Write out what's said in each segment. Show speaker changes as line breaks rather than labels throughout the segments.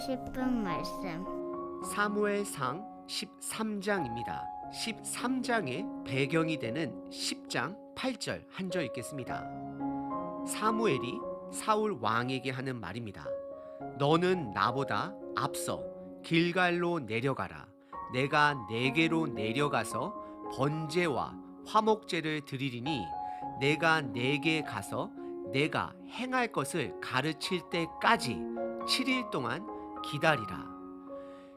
싶은 말씀.
사무엘상 13장입니다. 13장의 배경이 되는 10장 8절 한 절 읽겠습니다. 사무엘이 사울 왕에게 하는 말입니다. 너는 나보다 앞서 길갈로 내려가라. 내가 네게로 내려가서 번제와 화목제를 드리리니 내가 네게 가서 내가 행할 것을 가르칠 때까지 7일 동안 기다리라.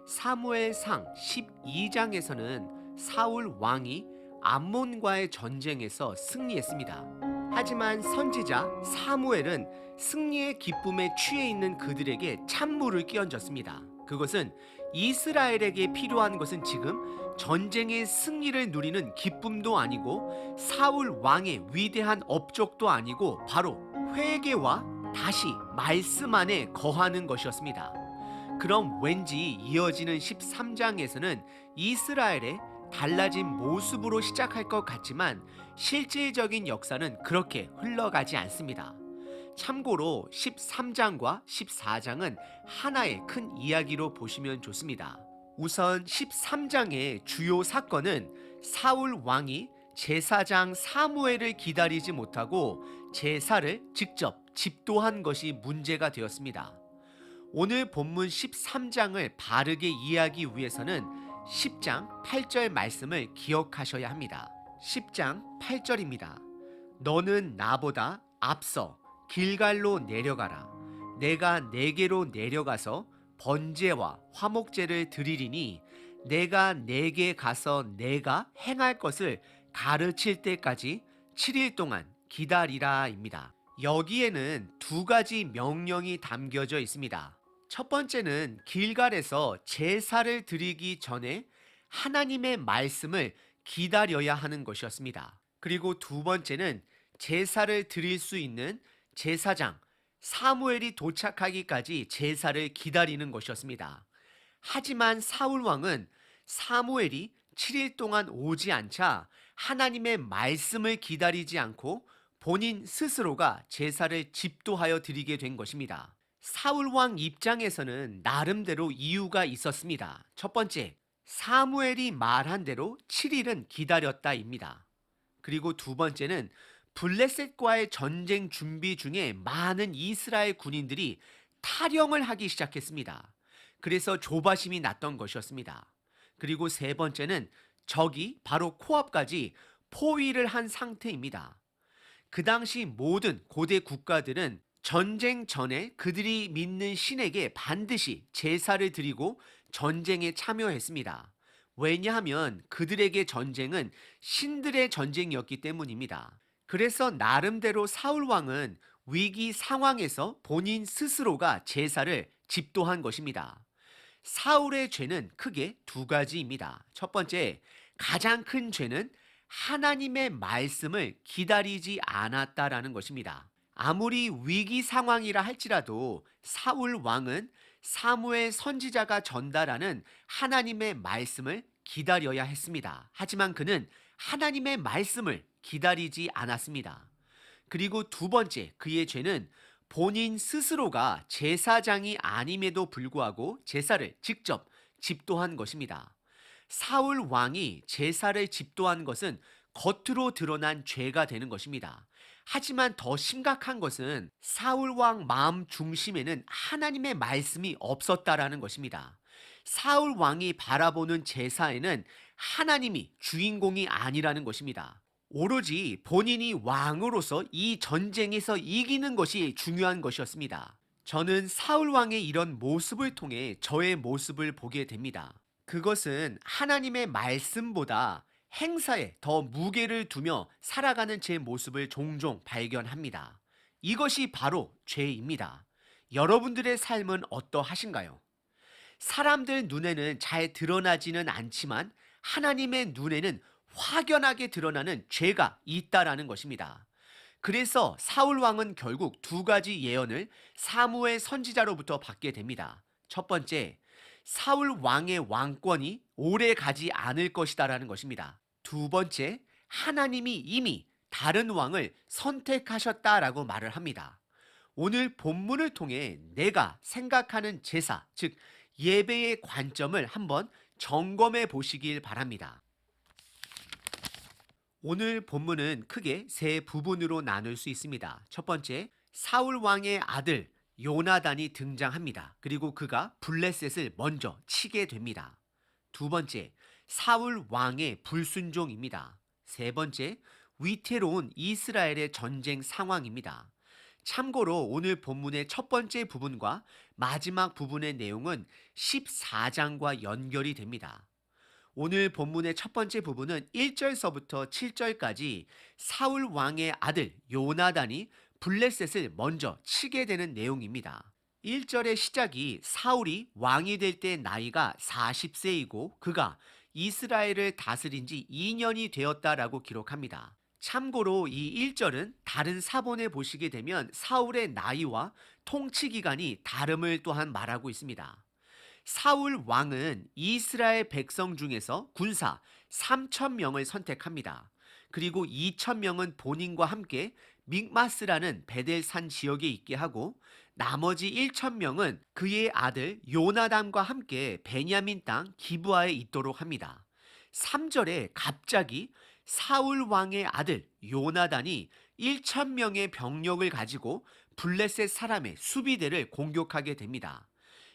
사무엘상 12장에서는 사울 왕이 암몬과의 전쟁에서 승리했습니다. 하지만 선지자 사무엘은 승리의 기쁨에 취해 있는 그들에게 찬물을 끼얹었습니다. 그것은 이스라엘에게 필요한 것은 지금 전쟁의 승리를 누리는 기쁨도 아니고 사울 왕의 위대한 업적도 아니고 바로 회개와 다시 말씀 안에 거하는 것이었습니다. 그럼 왠지 이어지는 13장에서는 이스라엘의 달라진 모습으로 시작할 것 같지만 실질적인 역사는 그렇게 흘러가지 않습니다. 참고로 13장과 14장은 하나의 큰 이야기로 보시면 좋습니다. 우선 13장의 주요 사건은 사울 왕이 제사장 사무엘을 기다리지 못하고 제사를 직접 집도한 것이 문제가 되었습니다. 오늘 본문 13장을 바르게 이해하기 위해서는 10장 8절 말씀을 기억하셔야 합니다. 10장 8절입니다. 너는 나보다 앞서 길갈로 내려가라. 내가 네게로 내려가서 번제와 화목제를 드리리니 내가 네게 가서 내가 행할 것을 가르칠 때까지 7일 동안 기다리라입니다. 여기에는 두 가지 명령이 담겨져 있습니다. 첫 번째는 길갈에서 제사를 드리기 전에 하나님의 말씀을 기다려야 하는 것이었습니다. 그리고 두 번째는 제사를 드릴 수 있는 제사장 사무엘이 도착하기까지 제사를 기다리는 것이었습니다. 하지만 사울 왕은 사무엘이 7일 동안 오지 않자 하나님의 말씀을 기다리지 않고 본인 스스로가 제사를 집도하여 드리게 된 것입니다. 사울 왕 입장에서는 나름대로 이유가 있었습니다. 첫 번째, 사무엘이 말한 대로 7일은 기다렸다입니다. 그리고 두 번째는 블레셋과의 전쟁 준비 중에 많은 이스라엘 군인들이 탈영을 하기 시작했습니다. 그래서 조바심이 났던 것이었습니다. 그리고 세 번째는 적이 바로 코앞까지 포위를 한 상태입니다. 그 당시 모든 고대 국가들은 전쟁 전에 그들이 믿는 신에게 반드시 제사를 드리고 전쟁에 참여했습니다. 왜냐하면 그들에게 전쟁은 신들의 전쟁이었기 때문입니다. 그래서 나름대로 사울 왕은 위기 상황에서 본인 스스로가 제사를 집도한 것입니다. 사울의 죄는 크게 두 가지입니다. 첫 번째, 가장 큰 죄는 하나님의 말씀을 기다리지 않았다라는 것입니다. 아무리 위기 상황이라 할지라도 사울 왕은 사무엘 선지자가 전달하는 하나님의 말씀을 기다려야 했습니다. 하지만 그는 하나님의 말씀을 기다리지 않았습니다. 그리고 두 번째, 그의 죄는 본인 스스로가 제사장이 아님에도 불구하고 제사를 직접 집도한 것입니다. 사울 왕이 제사를 집도한 것은 겉으로 드러난 죄가 되는 것입니다. 하지만 더 심각한 것은 사울 왕 마음 중심에는 하나님의 말씀이 없었다라는 것입니다. 사울 왕이 바라보는 제사에는 하나님이 주인공이 아니라는 것입니다. 오로지 본인이 왕으로서 이 전쟁에서 이기는 것이 중요한 것이었습니다. 저는 사울 왕의 이런 모습을 통해 저의 모습을 보게 됩니다. 그것은 하나님의 말씀보다 행사에 더 무게를 두며 살아가는 제 모습을 종종 발견합니다. 이것이 바로 죄입니다. 여러분들의 삶은 어떠하신가요? 사람들 눈에는 잘 드러나지는 않지만 하나님의 눈에는 확연하게 드러나는 죄가 있다라는 것입니다. 그래서 사울 왕은 결국 두 가지 예언을 사무엘 선지자로부터 받게 됩니다. 첫 번째, 사울 왕의 왕권이 오래 가지 않을 것이다라는 것입니다. 두 번째, 하나님이 이미 다른 왕을 선택하셨다라고 말을 합니다. 오늘 본문을 통해 내가 생각하는 제사, 즉 예배의 관점을 한번 점검해 보시길 바랍니다. 오늘 본문은 크게 세 부분으로 나눌 수 있습니다. 첫 번째, 사울 왕의 아들 요나단이 등장합니다. 그리고 그가 블레셋을 먼저 치게 됩니다. 두 번째, 사울 왕의 불순종입니다. 세 번째, 위태로운 이스라엘의 전쟁 상황입니다. 참고로 오늘 본문의 첫 번째 부분과 마지막 부분의 내용은 14장과 연결이 됩니다. 오늘 본문의 첫 번째 부분은 1절서부터 7절까지 사울 왕의 아들 요나단이 블레셋을 먼저 치게 되는 내용입니다. 1절의 시작이 사울이 왕이 될 때 나이가 40세이고 그가 이스라엘을 다스린 지 2년이 되었다라고 기록합니다. 참고로 이 1절은 다른 사본에 보시게 되면 사울의 나이와 통치 기간이 다름을 또한 말하고 있습니다. 사울 왕은 이스라엘 백성 중에서 군사 3,000명을 선택합니다. 그리고 2,000명은 본인과 함께 믹마스라는 베델산 지역에 있게 하고 나머지 1,000명은 그의 아들 요나단과 함께 베냐민 땅 기브아에 있도록 합니다. 3절에 갑자기 사울 왕의 아들 요나단이 1,000명의 병력을 가지고 블레셋 사람의 수비대를 공격하게 됩니다.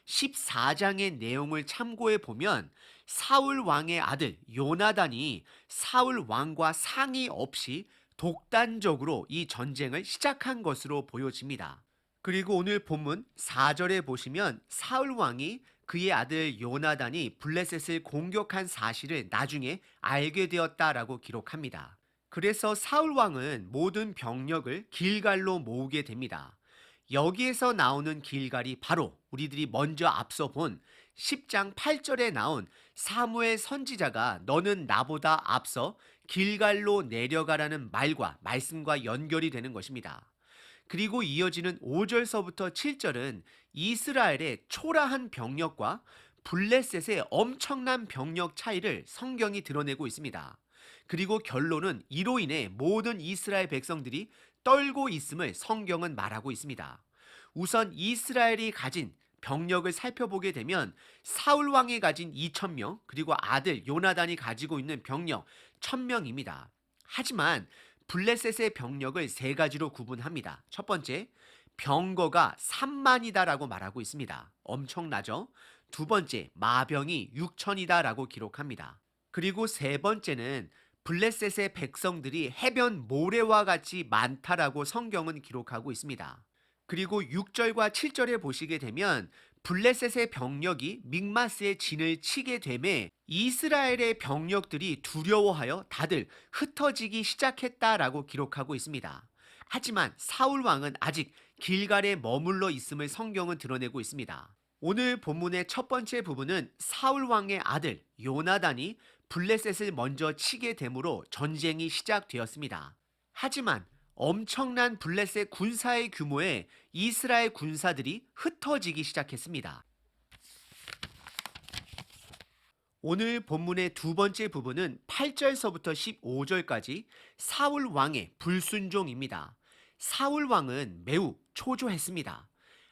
14장의 내용을 참고해 보면 사울 왕의 아들 요나단이 사울 왕과 상의 없이 독단적으로 이 전쟁을 시작한 것으로 보여집니다. 그리고 오늘 본문 4절에 보시면 사울 왕이 그의 아들 요나단이 블레셋을 공격한 사실을 나중에 알게 되었다라고 기록합니다. 그래서 사울 왕은 모든 병력을 길갈로 모으게 됩니다. 여기에서 나오는 길갈이 바로 우리들이 먼저 앞서 본 10장 8절에 나온 사무엘 선지자가 너는 나보다 앞서 길갈로 내려가라는 말씀과 연결이 되는 것입니다. 그리고 이어지는 5절서부터 7절은 이스라엘의 초라한 병력과 블레셋의 엄청난 병력 차이를 성경이 드러내고 있습니다. 그리고 결론은 이로 인해 모든 이스라엘 백성들이 떨고 있음을 성경은 말하고 있습니다. 우선 이스라엘이 가진 병력을 살펴보게 되면 사울 왕이 가진 2,000명 그리고 아들 요나단이 가지고 있는 병력 1,000명입니다. 하지만 블레셋의 병력을 세 가지로 구분합니다. 첫 번째, 병거가 3만이다라고 말하고 있습니다. 엄청나죠? 두 번째, 마병이 6천이다라고 기록합니다. 그리고 세 번째는 블레셋의 백성들이 해변 모래와 같이 많다라고 성경은 기록하고 있습니다. 그리고 6절과 7절에 보시게 되면 블레셋의 병력이 믹마스의 진을 치게 되매 이스라엘의 병력들이 두려워하여 다들 흩어지기 시작했다라고 기록하고 있습니다. 하지만 사울 왕은 아직 길갈에 머물러 있음을 성경은 드러내고 있습니다. 오늘 본문의 첫 번째 부분은 사울 왕의 아들 요나단이 블레셋을 먼저 치게 되므로 전쟁이 시작되었습니다. 하지만 엄청난 블레셋 군사의 규모에 이스라엘 군사들이 흩어지기 시작했습니다. 오늘 본문의 두 번째 부분은 8절서부터 15절까지 사울 왕의 불순종입니다. 사울 왕은 매우 초조했습니다.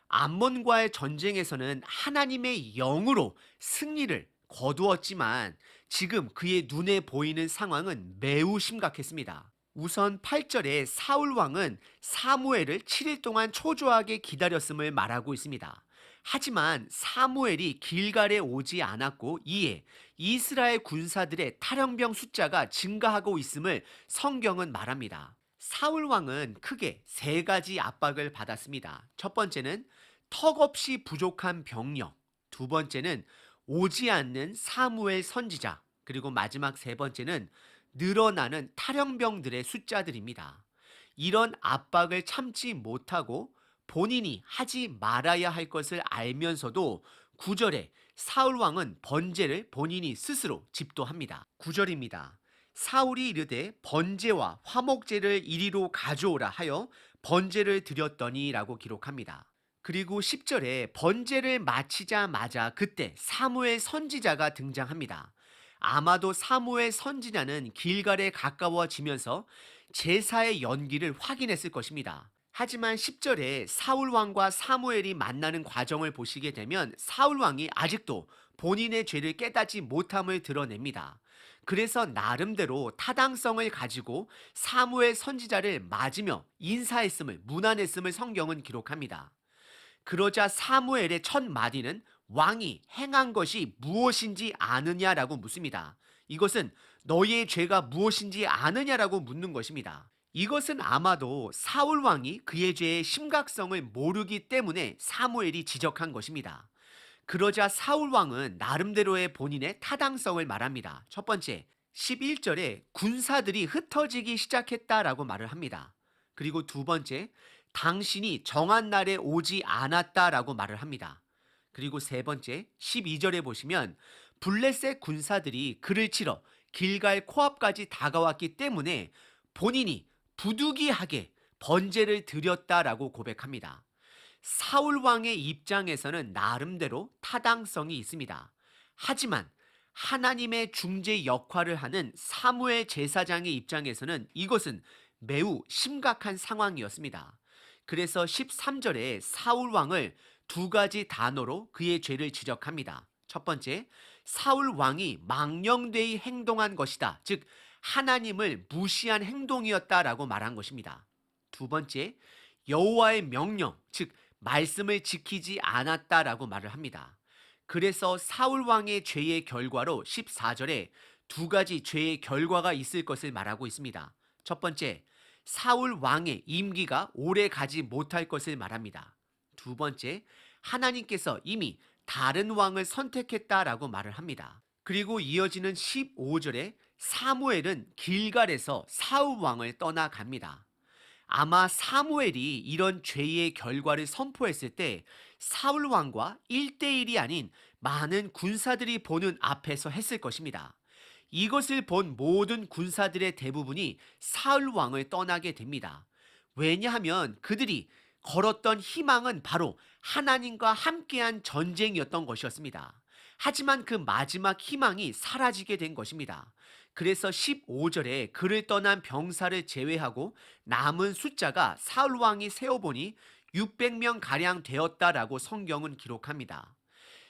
암몬과의 전쟁에서는 하나님의 영으로 승리를 거두었지만 지금 그의 눈에 보이는 상황은 매우 심각했습니다. 우선 8절에 사울 왕은 사무엘을 7일 동안 초조하게 기다렸음을 말하고 있습니다. 하지만 사무엘이 길갈에 오지 않았고 이에 이스라엘 군사들의 탈영병 숫자가 증가하고 있음을 성경은 말합니다. 사울 왕은 크게 세 가지 압박을 받았습니다. 첫 번째는 턱없이 부족한 병력, 두 번째는 오지 않는 사무엘 선지자, 그리고 마지막 세 번째는 늘어나는 탈영병들의 숫자들입니다. 이런 압박을 참지 못하고 본인이 하지 말아야 할 것을 알면서도 9절에 사울 왕은 번제를 본인이 스스로 집도합니다. 9절입니다. 사울이 이르되 번제와 화목제를 이리로 가져오라 하여 번제를 드렸더니 라고 기록합니다. 그리고 10절에 번제를 마치자마자 그때 사무엘 선지자가 등장합니다. 아마도 사무엘 선지자는 길갈에 가까워지면서 제사의 연기를 확인했을 것입니다. 하지만 10절에 사울 왕과 사무엘이 만나는 과정을 보시게 되면 사울 왕이 아직도 본인의 죄를 깨닫지 못함을 드러냅니다. 그래서 나름대로 타당성을 가지고 사무엘 선지자를 맞으며 인사했음을 문안했음을 성경은 기록합니다. 그러자 사무엘의 첫 마디는 왕이 행한 것이 무엇인지 아느냐라고 묻습니다. 이것은 너희의 죄가 무엇인지 아느냐라고 묻는 것입니다. 이것은 아마도 사울 왕이 그의 죄의 심각성을 모르기 때문에 사무엘이 지적한 것입니다. 그러자 사울 왕은 나름대로의 본인의 타당성을 말합니다. 첫 번째, 11절에 군사들이 흩어지기 시작했다라고 말을 합니다. 그리고 두 번째, 당신이 정한 날에 오지 않았다라고 말을 합니다. 그리고 세 번째, 12절에 보시면 블레셋 군사들이 그를 치러 길갈 코앞까지 다가왔기 때문에 본인이 부득이하게 번제를 드렸다라고 고백합니다. 사울 왕의 입장에서는 나름대로 타당성이 있습니다. 하지만 하나님의 중재 역할을 하는 사무엘 제사장의 입장에서는 이것은 매우 심각한 상황이었습니다. 그래서 13절에 사울 왕을 두 가지 단어로 그의 죄를 지적합니다. 첫 번째, 사울 왕이 망령되이 행동한 것이다. 즉, 하나님을 무시한 행동이었다라고 말한 것입니다. 두 번째, 여호와의 명령, 즉 말씀을 지키지 않았다라고 말을 합니다. 그래서 사울 왕의 죄의 결과로 14절에 두 가지 죄의 결과가 있을 것을 말하고 있습니다. 첫 번째, 사울 왕의 임기가 오래 가지 못할 것을 말합니다. 두 번째, 하나님께서 이미 다른 왕을 선택했다라고 말을 합니다. 그리고 이어지는 15절에 사무엘은 길갈에서 사울 왕을 떠나갑니다. 아마 사무엘이 이런 죄의 결과를 선포했을 때 사울 왕과 1대1이 아닌 많은 군사들이 보는 앞에서 했을 것입니다. 이것을 본 모든 군사들의 대부분이 사울 왕을 떠나게 됩니다. 왜냐하면 그들이 걸었던 희망은 바로 하나님과 함께한 전쟁이었던 것이었습니다. 하지만 그 마지막 희망이 사라지게 된 것입니다. 그래서 15절에 그를 떠난 병사를 제외하고 남은 숫자가 사울 왕이 세어보니 600명 가량 되었다라고 성경은 기록합니다.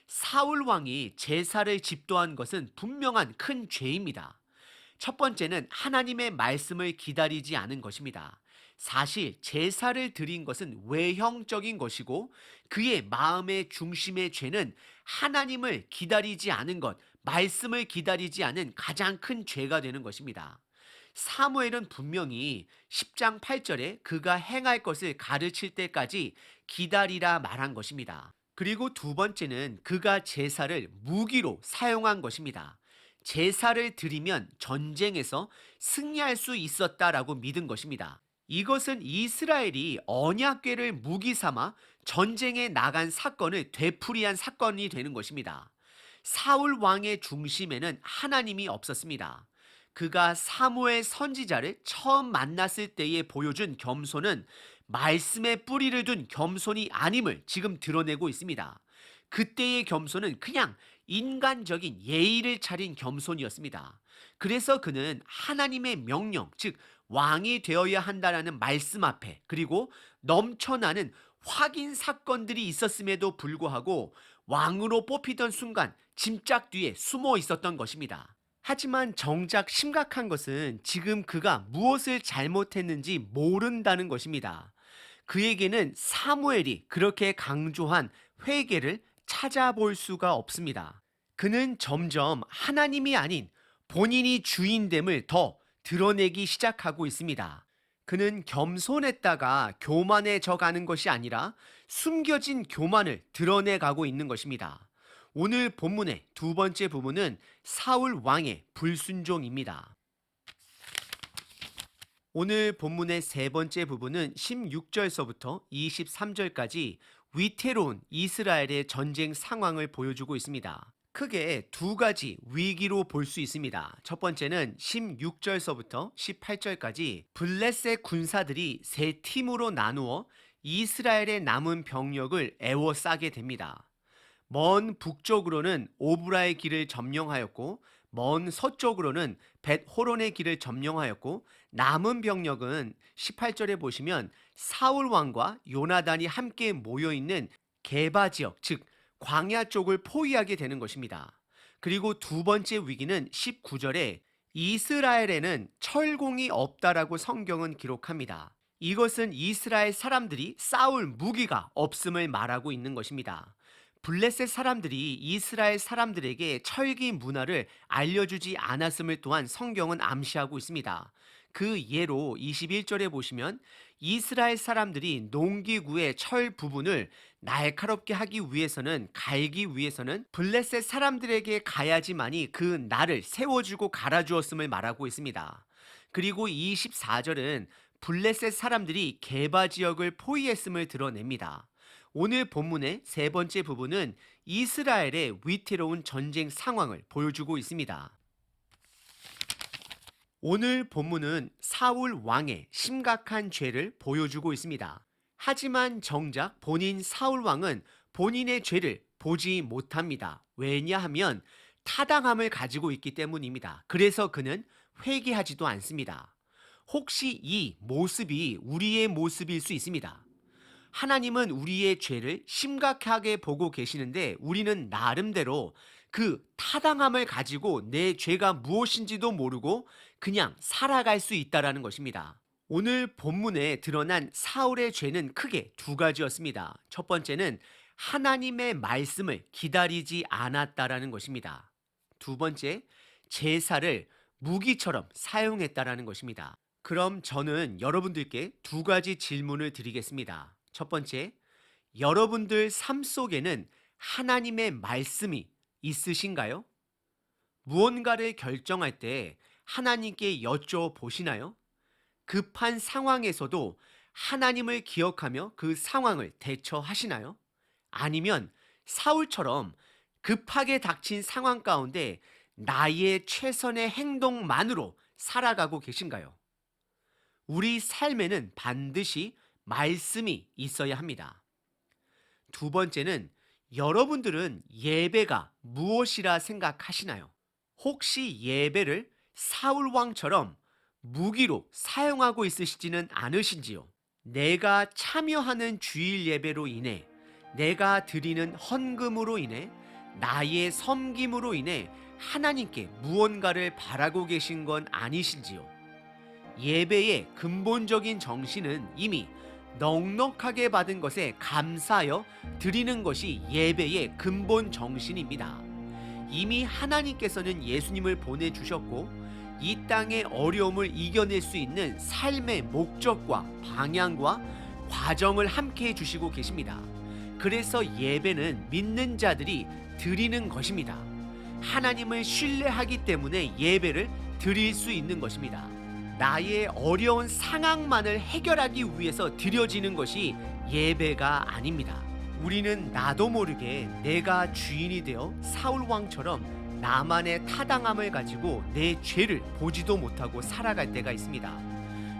사울 왕이 제사를 집도한 것은 분명한 큰 죄입니다. 첫 번째는 하나님의 말씀을 기다리지 않은 것입니다. 사실 제사를 드린 것은 외형적인 것이고 그의 마음의 중심의 죄는 하나님을 기다리지 않은 것, 말씀을 기다리지 않은 가장 큰 죄가 되는 것입니다. 사무엘은 분명히 10장 8절에 그가 행할 것을 가르칠 때까지 기다리라 말한 것입니다. 그리고 두 번째는 그가 제사를 무기로 사용한 것입니다. 제사를 드리면 전쟁에서 승리할 수 있었다라고 믿은 것입니다. 이것은 이스라엘이 언약궤를 무기 삼아 전쟁에 나간 사건을 되풀이한 사건이 되는 것입니다. 사울 왕의 중심에는 하나님이 없었습니다. 그가 사무엘 선지자를 처음 만났을 때에 보여준 겸손은 말씀에 뿌리를 둔 겸손이 아님을 지금 드러내고 있습니다. 그때의 겸손은 그냥 인간적인 예의를 차린 겸손이었습니다. 그래서 그는 하나님의 명령, 즉 왕이 되어야 한다라는 말씀 앞에 그리고 넘쳐나는 확인 사건들이 있었음에도 불구하고 왕으로 뽑히던 순간 짐짝 뒤에 숨어 있었던 것입니다. 하지만 정작 심각한 것은 지금 그가 무엇을 잘못했는지 모른다는 것입니다. 그에게는 사무엘이 그렇게 강조한 회개를 찾아볼 수가 없습니다. 그는 점점 하나님이 아닌 본인이 주인됨을 더 드러내기 시작하고 있습니다. 그는 겸손했다가 교만해져 가는 것이 아니라 숨겨진 교만을 드러내가고 있는 것입니다. 오늘 본문의 두 번째 부분은 사울 왕의 불순종입니다. 오늘 본문의 세 번째 부분은 16절서부터 23절까지 위태로운 이스라엘의 전쟁 상황을 보여주고 있습니다. 크게 두 가지 위기로 볼 수 있습니다. 첫 번째는 16절서부터 18절까지 블레셋 군사들이 세 팀으로 나누어 이스라엘의 남은 병력을 에워싸게 됩니다. 먼 북쪽으로는 오브라의 길을 점령하였고 먼 서쪽으로는 벳호론의 길을 점령하였고 남은 병력은 18절에 보시면 사울 왕과 요나단이 함께 모여 있는 게바 지역, 즉 광야 쪽을 포위하게 되는 것입니다. 그리고 두 번째 위기는 19절에 이스라엘에는 철공이 없다라고 성경은 기록합니다. 이것은 이스라엘 사람들이 싸울 무기가 없음을 말하고 있는 것입니다. 블레셋 사람들이 이스라엘 사람들에게 철기 문화를 알려주지 않았음을 또한 성경은 암시하고 있습니다. 그 예로 21절에 보시면 이스라엘 사람들이 농기구의 철 부분을 날카롭게 하기 위해서는, 갈기 위해서는 블레셋 사람들에게 가야지만이 그 날을 세워주고 갈아주었음을 말하고 있습니다. 그리고 24절은 블레셋 사람들이 게바 지역을 포위했음을 드러냅니다. 오늘 본문의 세 번째 부분은 이스라엘의 위태로운 전쟁 상황을 보여주고 있습니다. 오늘 본문은 사울 왕의 심각한 죄를 보여주고 있습니다. 하지만 정작 본인 사울 왕은 본인의 죄를 보지 못합니다. 왜냐하면 타당함을 가지고 있기 때문입니다. 그래서 그는 회개하지도 않습니다. 혹시 이 모습이 우리의 모습일 수 있습니다. 하나님은 우리의 죄를 심각하게 보고 계시는데 우리는 나름대로 그 타당함을 가지고 내 죄가 무엇인지도 모르고 그냥 살아갈 수 있다라는 것입니다. 오늘 본문에 드러난 사울의 죄는 크게 두 가지였습니다. 첫 번째는 하나님의 말씀을 기다리지 않았다라는 것입니다. 두 번째, 제사를 무기처럼 사용했다라는 것입니다. 그럼 저는 여러분들께 두 가지 질문을 드리겠습니다. 첫 번째, 여러분들 삶 속에는 하나님의 말씀이 있으신가요? 무언가를 결정할 때 하나님께 여쭤보시나요? 급한 상황에서도 하나님을 기억하며 그 상황을 대처하시나요? 아니면 사울처럼 급하게 닥친 상황 가운데 나의 최선의 행동만으로 살아가고 계신가요? 우리 삶에는 반드시 말씀이 있어야 합니다. 두 번째는 여러분들은 예배가 무엇이라 생각하시나요? 혹시 예배를 사울 왕처럼 무기로 사용하고 있으시지는 않으신지요? 내가 참여하는 주일 예배로 인해, 내가 드리는 헌금으로 인해, 나의 섬김으로 인해 하나님께 무언가를 바라고 계신 건 아니신지요? 예배의 근본적인 정신은 이미 넉넉하게 받은 것에 감사하여 드리는 것이 예배의 근본 정신입니다. 이미 하나님께서는 예수님을 보내주셨고 이 땅의 어려움을 이겨낼 수 있는 삶의 목적과 방향과 과정을 함께 해주시고 계십니다. 그래서 예배는 믿는 자들이 드리는 것입니다. 하나님을 신뢰하기 때문에 예배를 드릴 수 있는 것입니다. 나의 어려운 상황만을 해결하기 위해서 드려지는 것이 예배가 아닙니다. 우리는 나도 모르게 내가 주인이 되어 사울 왕처럼 나만의 타당함을 가지고 내 죄를 보지도 못하고 살아갈 때가 있습니다.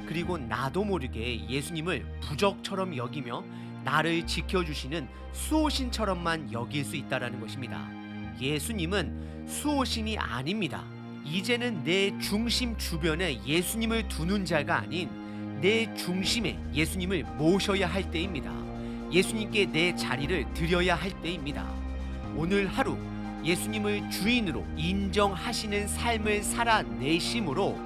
그리고 나도 모르게 예수님을 부적처럼 여기며 나를 지켜주시는 수호신처럼만 여길 수 있다는 것입니다. 예수님은 수호신이 아닙니다. 이제는 내 중심 주변에 예수님을 두는 자가 아닌 내 중심에 예수님을 모셔야 할 때입니다. 예수님께 내 자리를 드려야 할 때입니다. 오늘 하루 예수님을 주인으로 인정하시는 삶을 살아내심으로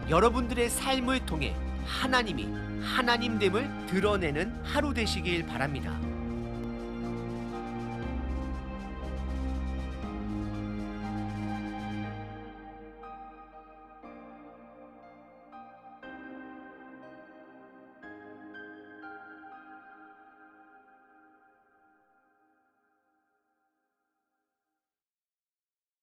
여러분들의 삶을 통해 하나님이 하나님됨을 드러내는 하루 되시길 바랍니다.